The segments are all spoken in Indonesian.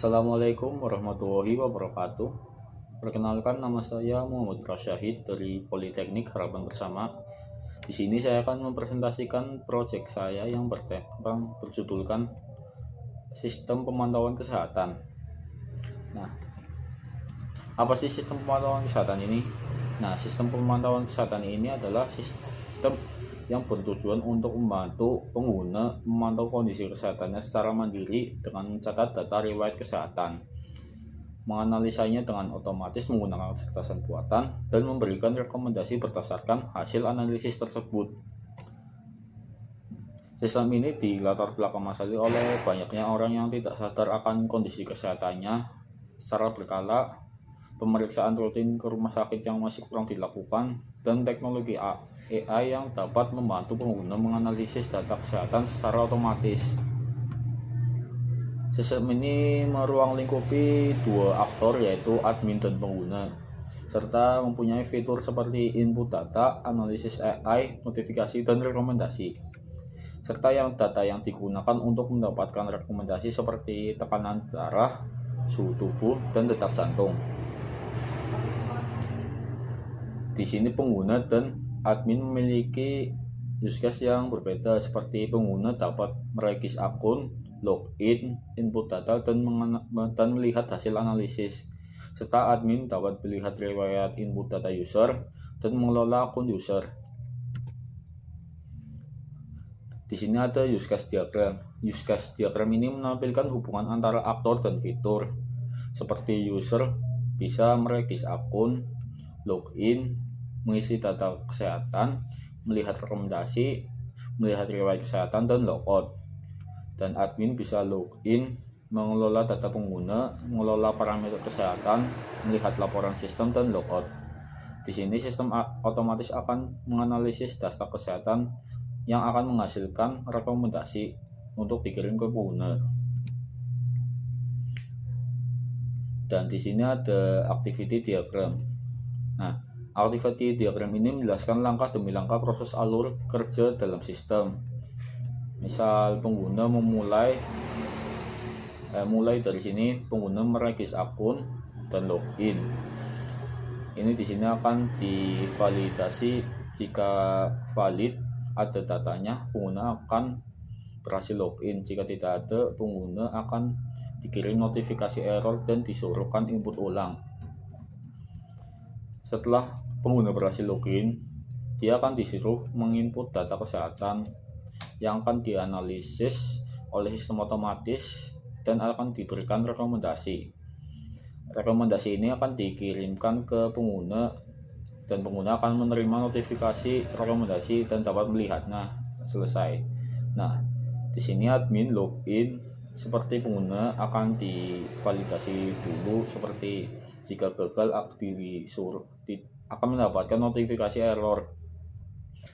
Assalamualaikum warahmatullahi wabarakatuh. Perkenalkan, nama saya Muhammad Rasyahid dari Politeknik Harapan Bersama. Di sini saya akan mempresentasikan proyek saya yang berjudulkan Sistem Pemantauan Kesehatan. Nah, apa sih sistem pemantauan kesehatan ini? Nah, sistem pemantauan kesehatan ini adalah sistem yang bertujuan untuk membantu pengguna memantau kondisi kesehatannya secara mandiri dengan mencatat data riwayat kesehatan, menganalisanya dengan otomatis menggunakan kecerdasan buatan, dan memberikan rekomendasi berdasarkan hasil analisis tersebut. Sistem ini dilatar belakangi oleh banyaknya orang yang tidak sadar akan kondisi kesehatannya secara berkala, pemeriksaan rutin ke rumah sakit yang masih kurang dilakukan, dan teknologi AI yang dapat membantu pengguna menganalisis data kesehatan secara otomatis. Sistem ini meruang lingkupi dua aktor, yaitu admin dan pengguna, serta mempunyai fitur seperti input data, analisis AI, notifikasi, dan rekomendasi, serta data yang digunakan untuk mendapatkan rekomendasi seperti tekanan darah, suhu tubuh, dan detak jantung. Di sini pengguna dan admin memiliki use case yang berbeda, seperti pengguna dapat meregis akun, login, input data, dan melihat hasil analisis, serta admin dapat melihat riwayat input data user dan mengelola akun user. Di sini ada use case diagram. Use case diagram ini menampilkan hubungan antara aktor dan fitur, seperti user bisa meregis akun, login, mengisi data kesehatan, melihat rekomendasi, melihat riwayat kesehatan, dan logout. Dan admin bisa login, mengelola data pengguna, mengelola parameter kesehatan, melihat laporan sistem, dan logout. Di sini sistem otomatis akan menganalisis data kesehatan yang akan menghasilkan rekomendasi untuk dikirim ke pengguna. Dan di sini ada activity diagram. Nah, activity diagram ini menjelaskan langkah demi langkah proses alur kerja dalam sistem. Misal pengguna mulai dari sini, pengguna meregis akun dan login. Ini di sini akan divalidasi. Jika valid, ada datanya, pengguna akan berhasil login. Jika tidak ada, pengguna akan dikirim notifikasi error dan disuruhkan input ulang. Setelah pengguna berhasil login, dia akan disuruh menginput data kesehatan yang akan dianalisis oleh sistem otomatis dan akan diberikan rekomendasi. Rekomendasi ini akan dikirimkan ke pengguna dan pengguna akan menerima notifikasi rekomendasi dan dapat melihatnya. Selesai. Nah, di sini admin login, seperti pengguna akan divalidasi dulu, seperti jika gagal akan mendapatkan notifikasi error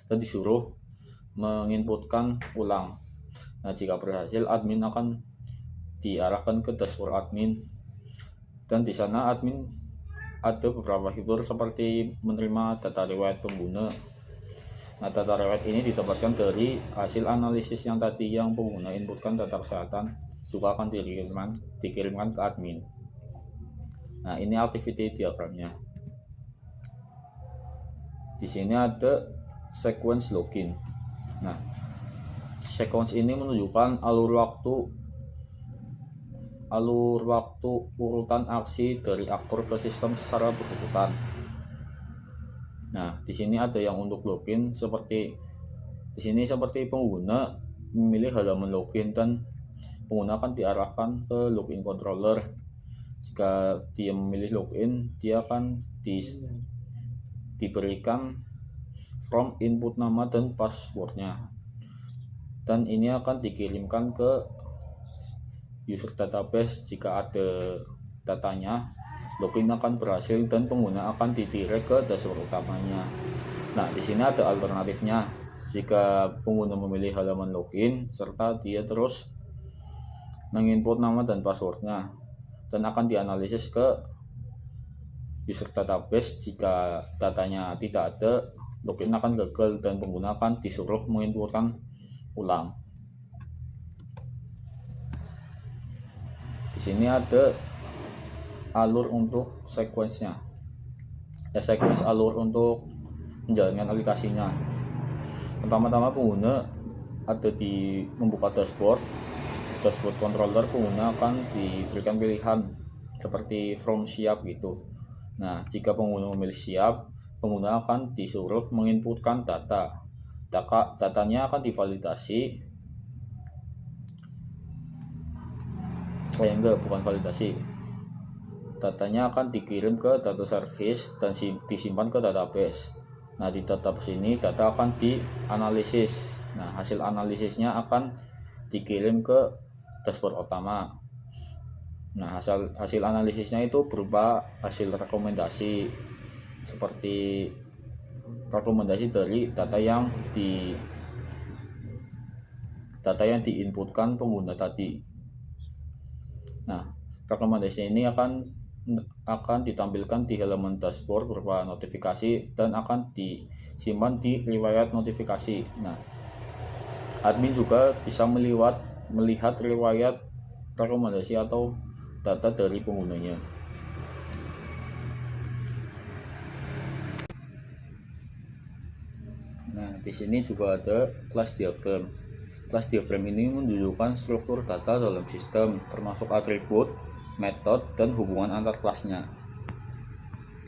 dan disuruh menginputkan ulang. Nah, jika berhasil, admin akan diarahkan ke dashboard admin, dan di sana admin ada beberapa fitur seperti menerima data riwayat pengguna. Nah, data riwayat ini didapatkan dari hasil analisis yang tadi yang pengguna inputkan data kesehatan, juga akan dikirimkan ke admin. Nah, ini activity diagramnya. Di sini ada sequence login. Nah, sequence ini menunjukkan alur waktu urutan aksi dari aktor ke sistem secara berurutan. Nah, di sini ada yang untuk login, seperti pengguna memilih halaman login dan pengguna akan diarahkan ke login controller. Jika dia memilih login, dia akan diberikan form input nama dan passwordnya, dan ini akan dikirimkan ke user database. Jika ada datanya, login akan berhasil dan pengguna akan didirect ke dashboard utamanya. Nah, di sini ada alternatifnya. Jika pengguna memilih halaman login serta dia terus menginput nama dan passwordnya, dan akan dianalisis ke user database. Jika datanya tidak ada, login akan gagal dan pengguna akan disuruh menginputkan ulang. Di Di sini ada alur untuk sequence-nya. Sequence alur untuk menjalankan aplikasinya. Pertama-tama pengguna ada di membuka dashboard controller, pengguna akan diberikan pilihan seperti from siap gitu. Nah, jika pengguna memilih siap, pengguna akan disuruh menginputkan datanya akan divalidasi. Bukan validasi. Datanya akan dikirim ke data service dan disimpan ke database. Nah, di database ini data akan dianalisis. Nah, hasil analisisnya akan dikirim ke dashboard utama. Nah, hasil analisisnya itu berupa hasil rekomendasi, seperti rekomendasi dari data yang diinputkan pengguna tadi. Nah, rekomendasi ini akan ditampilkan di halaman dashboard berupa notifikasi dan akan disimpan di riwayat notifikasi. Nah, admin juga bisa melihat riwayat rekomendasi atau data dari penggunanya. Nah, di sini juga ada class diagram. Class diagram ini menunjukkan struktur data dalam sistem, termasuk atribut, metode, dan hubungan antar kelasnya.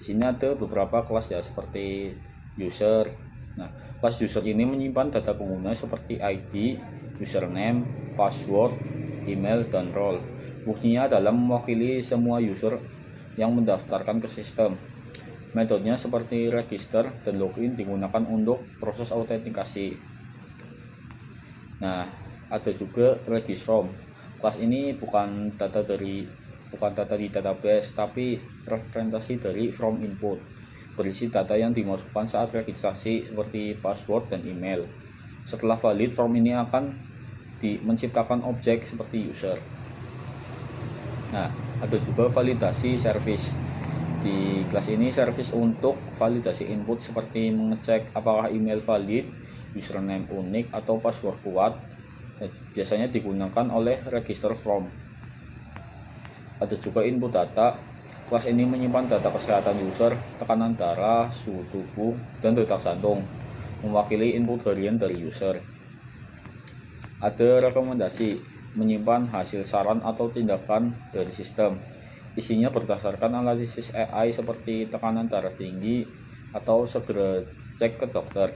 Di sini ada beberapa kelas ya, seperti user. Nah, kelas user ini menyimpan data pengguna seperti ID, username, password, email, dan role. Fungsinya adalah mewakili semua user yang mendaftarkan ke sistem. Metodenya seperti register dan login digunakan untuk proses autentikasi. Nah, ada juga regis from. Kelas ini bukan data di database, tapi representasi dari from input, berisi data yang dimasukkan saat registrasi seperti password dan email. Setelah valid, from ini akan menciptakan objek seperti user. Nah, ada juga validasi service. Di kelas ini service untuk validasi input seperti mengecek apakah email valid, username unik, atau password kuat, biasanya digunakan oleh register from. Ada juga input data. Kelas ini menyimpan data kesehatan user, tekanan darah, suhu tubuh, dan detak jantung, mewakili input harian dari user. Ada rekomendasi, menyimpan hasil saran atau tindakan dari sistem. Isinya berdasarkan analisis AI seperti tekanan darah tinggi atau segera cek ke dokter.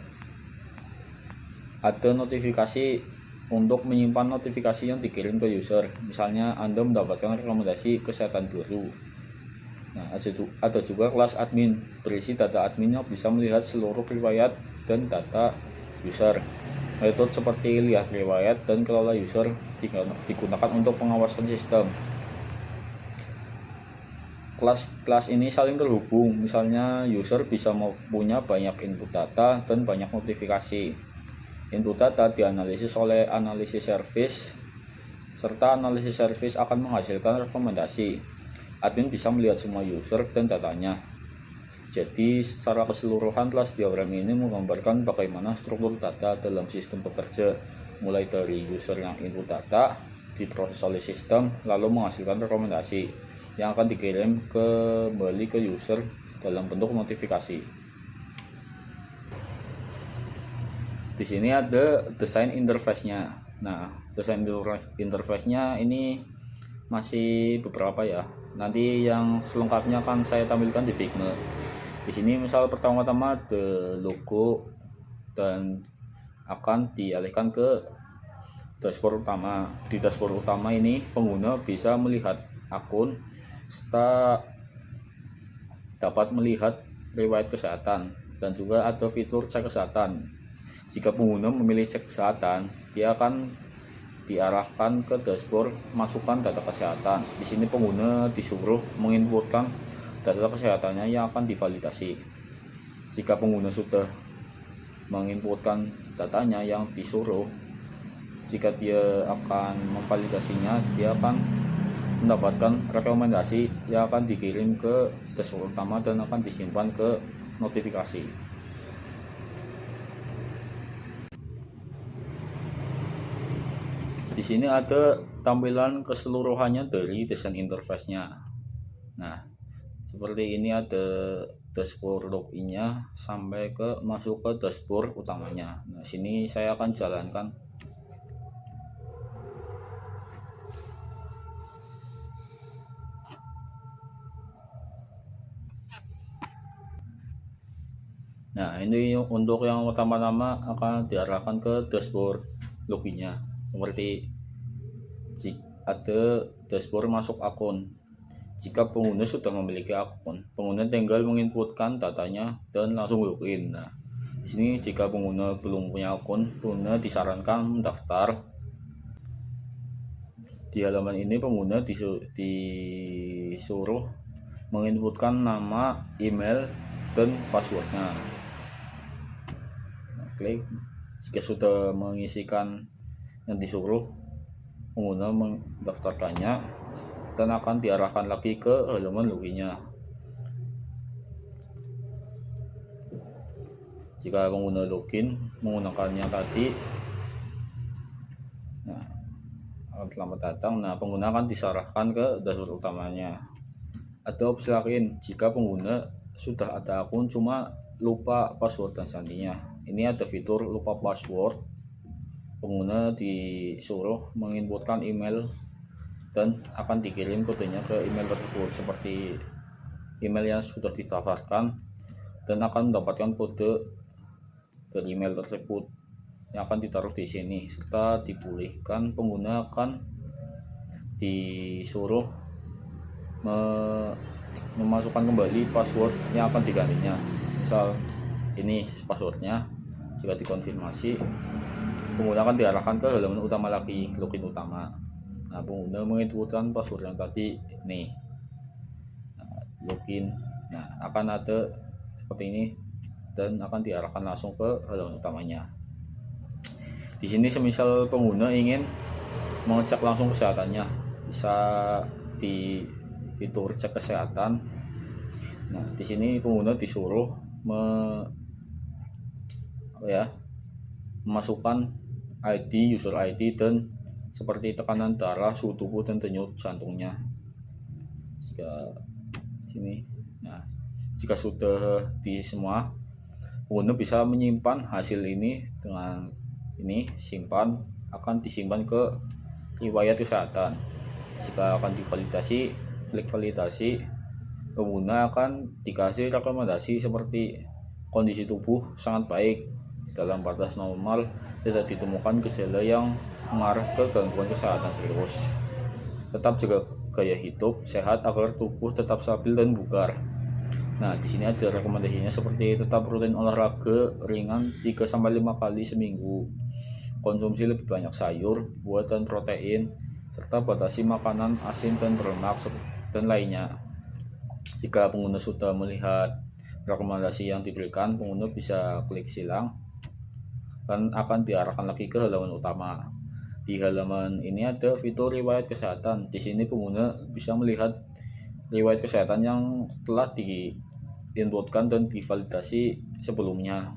Ada notifikasi untuk menyimpan notifikasi yang dikirim ke user. Misalnya Anda mendapatkan rekomendasi kesehatan baru. Nah, ada juga kelas admin, berisi data admin yang bisa melihat seluruh riwayat dan data user. Metode seperti lihat riwayat dan kelola user digunakan untuk pengawasan sistem. Kelas ini saling terhubung. Misalnya user bisa punya banyak input data dan banyak notifikasi. Input data dianalisis oleh analisis service, serta analisis service akan menghasilkan rekomendasi. Admin bisa melihat semua user dan datanya. Jadi secara keseluruhan kelas diagram ini menggambarkan bagaimana struktur data dalam sistem bekerja, mulai dari user yang input data, diproses oleh sistem, lalu menghasilkan rekomendasi yang akan dikirim kembali ke user dalam bentuk notifikasi. Di sini ada desain interface-nya. Nah, desain interface-nya ini masih beberapa ya. Nanti yang selengkapnya akan saya tampilkan di Figma. Di sini misal pertama-tama ada logo dan akan dialihkan ke dashboard utama. Di dashboard utama ini pengguna bisa melihat akun serta dapat melihat riwayat kesehatan, dan juga ada fitur cek kesehatan. Jika pengguna memilih cek kesehatan, dia akan diarahkan ke dashboard masukkan data kesehatan. Di sini pengguna disuruh menginputkan data kesehatannya yang akan divalidasi. Jika pengguna sudah menginputkan datanya yang disuruh, jika dia akan memvalidasinya, dia akan mendapatkan rekomendasi yang akan dikirim ke dashboard utama dan akan disimpan ke notifikasi. Di sini ada tampilan keseluruhannya dari desain interface-nya. Nah, seperti ini ada dashboard login-nya sampai ke masuk ke dashboard utamanya. Nah, sini saya akan jalankan. Nah, ini untuk yang pertama-tama akan diarahkan ke dashboard login-nya. Seperti ada dashboard masuk akun. Jika pengguna sudah memiliki akun, pengguna tinggal menginputkan datanya dan langsung login. Nah, di sini jika pengguna belum punya akun, pengguna disarankan mendaftar. Di halaman ini pengguna disuruh menginputkan nama, email, dan passwordnya. Nah, klik. Jika sudah mengisikan yang disuruh, pengguna mendaftarkannya dan akan diarahkan lagi ke halaman loginnya. Jika pengguna login menggunakannya tadi, nah, selamat datang. Nah, pengguna akan diserahkan ke dashboard utamanya. Ada opsi lain jika pengguna sudah ada akun cuma lupa password dan sandinya. Ini ada fitur lupa password. Pengguna disuruh menginputkan email dan akan dikirim kodenya ke email tersebut, seperti email yang sudah didaftarkan, dan akan mendapatkan kode dari email tersebut yang akan ditaruh di sini. Setelah dipulihkan, pengguna akan disuruh memasukkan kembali password yang akan digantinya. Misal ini passwordnya. Jika dikonfirmasi, pengguna akan diarahkan ke halaman utama lagi, login utama. Nah, pengguna menginputkan password yang tadi nih. Nah, login. Nah, akan ada seperti ini dan akan diarahkan langsung ke halaman utamanya. Di sini semisal pengguna ingin mengecek langsung kesehatannya, bisa di fitur cek kesehatan. Nah, di sini pengguna disuruh memasukkan ID, user ID, dan seperti tekanan darah, suhu tubuh, dan denyut jantungnya. Jika sudah di semua, pengguna bisa menyimpan hasil ini dengan ini simpan, akan disimpan ke riwayat kesehatan. Jika akan divalidasi, klik validasi. Pengguna akan dikasih rekomendasi seperti kondisi tubuh sangat baik, dalam batas normal, tidak ditemukan gejala yang mengarah ke gangguan kesehatan serius. Tetap jaga gaya hidup sehat agar tubuh tetap stabil dan bugar. Nah, di sini ada rekomendasinya seperti tetap rutin olahraga ringan 3-5 kali seminggu. Konsumsi lebih banyak sayur, buah, dan protein, serta batasi makanan asin dan berlemak dan lainnya. Jika pengguna sudah melihat rekomendasi yang diberikan, pengguna bisa klik silang dan akan diarahkan lagi ke halaman utama. Di halaman ini ada fitur riwayat kesehatan. Di sini pengguna bisa melihat riwayat kesehatan yang telah diinputkan dan divalidasi sebelumnya.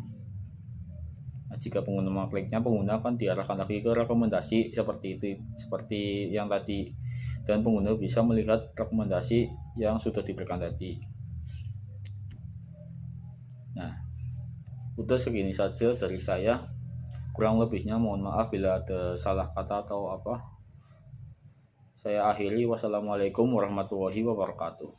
Nah, jika pengguna mengkliknya, pengguna akan diarahkan lagi ke rekomendasi seperti yang tadi, dan pengguna bisa melihat rekomendasi yang sudah diberikan tadi. Nah, udah segini saja dari saya. Kurang lebihnya mohon maaf bila ada salah kata atau apa. Saya akhiri. Wassalamualaikum warahmatullahi wabarakatuh.